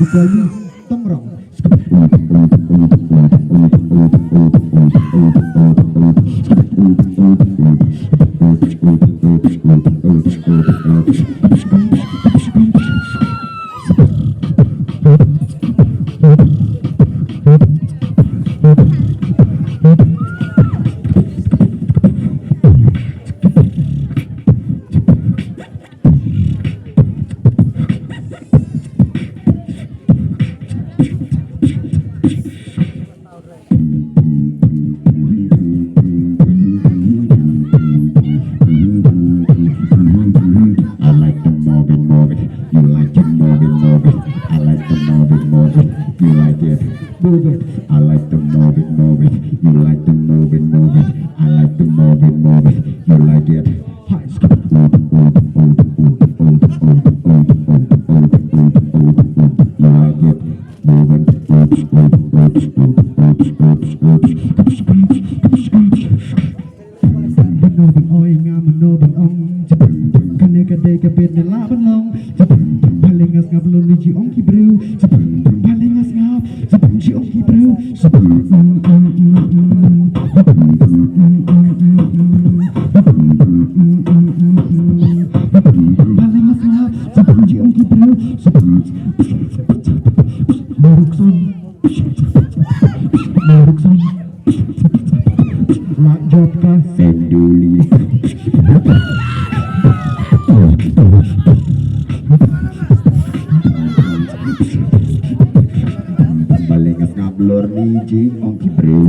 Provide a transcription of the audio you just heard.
mawruksoin tongrong. Move it. I like to move it, move it. You like to move it, move it. I like to move it, move it. You like it. Hi. You like it. Move it. Bên ôi nga mà nô bên ông cái này cái đây cái bên này lá bên long paling ngap luôn đi ông ki bru paling ngap chị ông ki bru paling ngap chị ông ki bru mawruksoin mak job ka senduli paling ngap lor ni ji ong ki bru